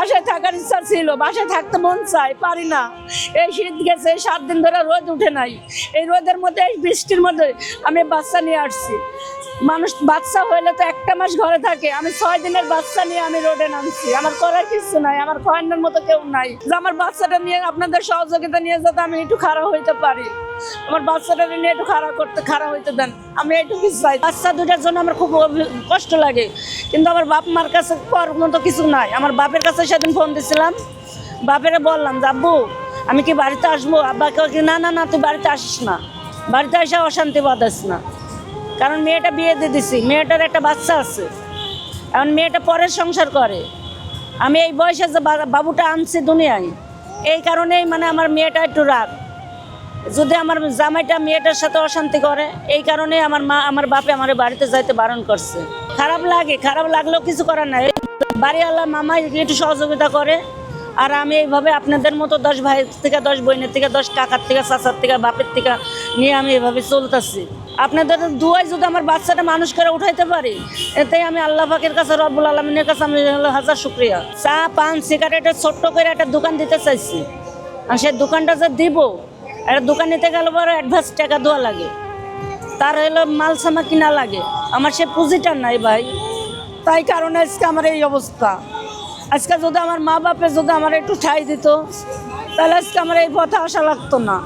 বাসায় থাকার ইচ্ছা ছিল, বাসায় থাকতে মন চায়, পারি না। এই শীত গেছে, 7 দিন ধরে রোদ উঠে নাই। এই রোদের মধ্যে, এই বৃষ্টির মধ্যে আমি বাচ্চা নিয়ে আসছি। মানুষ বাচ্চা হইলে তো 1টা মাস ঘরে থাকে, আমি 6 দিনের বাচ্চা নিয়ে আমি রোডে নামছি। আমার করার কিছু নাই, আমার খাওয়ানোর মতো কেউ নাই যে আমার বাচ্চাটা নিয়ে আপনাদের সহযোগিতা নিয়ে যাতে আমি একটু খারাপ হইতে পারি। আমার বাচ্চাটা নিয়ে একটু খারাপ হইতে দেন, আমি এইটুকু চাই। বাচ্চা দুটার জন্য আমার খুব কষ্ট লাগে, কিন্তু আমার বাপ মার কাছে করার মতো কিছু নাই। আমার বাপের কাছে সেদিন ফোন দিয়েছিলাম, বাপেরে বললাম যে আব্বু আমি কি বাড়িতে আসবো? আব্বাকে কি না না না তুই বাড়িতে আসিস না, বাড়িতে এসে অশান্তি বাঁধাস না। কারণ মেয়েটা বিয়ে দিয়ে দিছি, মেয়েটার একটা বাচ্চা আছে, এখন মেয়েটা পরের সংসার করে। আমি এই বয়সে যে বাবুটা আনছি দুনিয়ায়, এই কারণেই মানে আমার মেয়েটা একটু রাগ। যদি আমার জামাইটা মেয়েটার সাথে অশান্তি করে, এই কারণে আমার বাপে আমার বাড়িতে যাইতে বারণ করছে। খারাপ লাগে, খারাপ লাগলেও কিছু করার নাই। বাড়িওয়ালা মামাই একটু সহযোগিতা করে, আর আমি এইভাবে আপনাদের মতো 10 ভাইয়ের থেকে, 10 বোনের থেকে, 10 কাকার থেকে, চাচার থেকে, বাপের থেকে নিয়ে আমি এভাবে চলতেছি। আপনাদের দুয়ায় যদি আমার বাচ্চাটা মানুষ করে উঠাইতে পারি, এতেই আমি আল্লাহ পাকের কাছে, রব্বুল আলমিনের কাছে আমি হাজার শুকরিয়া। চা পান সিগারেটের ছোট্ট করে একটা দোকান দিতে চাইছি, আর সেই দোকানটা যে দিব, একটা দোকান নিতে গেলে বড় অ্যাডভান্স টাকা দেওয়া লাগে, তার হলো মাল সামা কিনা লাগে। আমার সে পুঁজিটা নাই ভাই, তাই কারণে আজকে আমার এই অবস্থা। আজকে যদি আমার মা বাপে যদি আমার একটু ঠাই দিত, তাহলে আজকে আমার এই পথে আসা লাগতো না।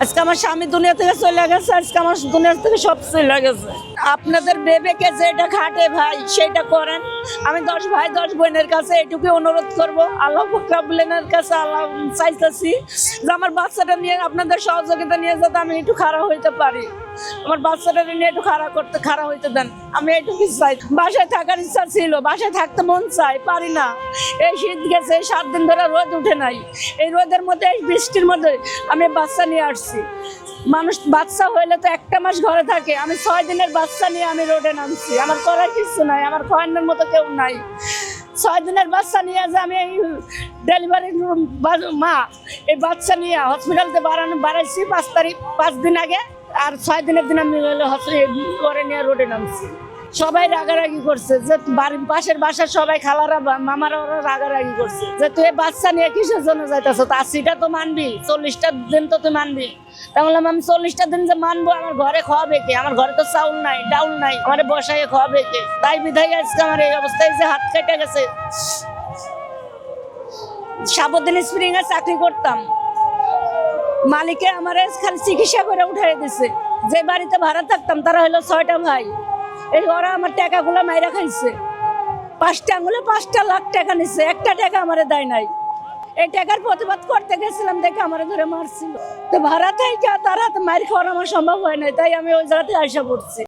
আজকে আমার স্বামী দুনিয়া থেকে চলে গেছে, আজকে আমার দুনিয়া থেকে সব চলে গেছে। আপনাদের বেবেকে যেটা খাটে ভাই সেটা করেন। আমি 10 ভাই 10 বোনের কাছে এটুকু অনুরোধ করব, আল্লাহ ফকরাবুলের কাছে আল্লাহ চাইতেছি যে আমার বাচ্চাটা নিয়ে আপনাদের সহযোগিতা নিয়ে যাতে আমি একটু খারাপ হইতে পারি। আমার বাচ্চাটা নিয়ে একটু খারাপ হইতে দেন, আমি এইটুকু চাই। বাসায় থাকার ইচ্ছা ছিল, বাসায় থাকতে মন চায়, পারি না। এই শীত গেছে, 7 দিন ধরে রোদ উঠে নাই। এই রোদের মধ্যে, এই বৃষ্টির মধ্যে আমি বাচ্চা নিয়ে আসছি। মানুষ বাচ্চা হইলে তো 1টা মাস ঘরে থাকে, আমি 6 দিনের বাচ্চা নিয়ে আমি রোডে নামছি। আমার করার কিছু নাই, আমার খাওয়ানোর মতো কেউ নাই। 6 দিনের বাচ্চা নিয়ে যে আমি এই ডেলিভারি মা, এই বাচ্চা নিয়ে হসপিটালতে বাড়াইছি 5 দিন আগে, আর 6 দিনের দিন আমি করে নিয়ে রোডে নামছি। সবাই রাগারাগি করছে যে বাড়ির পাশের বাসার সবাই, খালারা মামারা, ওরা রাগারাগি করছে যে তুই বাচ্চা নিয়ে কিসের জন্য যাইতেছ, 80টা তো মানবি, 40টা দিন তো তুই মানবি। তা বললাম আমি 40টা দিন যে মানবো, আমার ঘরে খাওয়াবে কে? আমার ঘরে তো চাউল নাই, ডাউল নাই, আমার বসায় খাওয়াবে কে? তাই বিধায় আজকে আমার এই অবস্থায় যে হাত কেটে গেছে। সাবধান স্প্রিং এ চাকরি করতাম, মালিকে আমার খালি চিকিৎসা করে উঠাই দিছে। যে বাড়িতে ভাড়া থাকতাম তারা হলো 6টা ভাই, এই ওরা আমার টাকাগুলো মাইরা খাইছে। 5টা আঙুলে 5টা লাখ টাকা নিচ্ছে, একটা টাকা আমারে দেয় নাই। এই টাকার প্রতিবাদ করতে গেছিলাম, দেখে আমার ধরে মারছিল। তো ভাড়া থেকে তার হাতে মার খাওয়ার আমার সম্ভব হয় নাই, তাই আমি ওই জায়গাতে আশা করছি।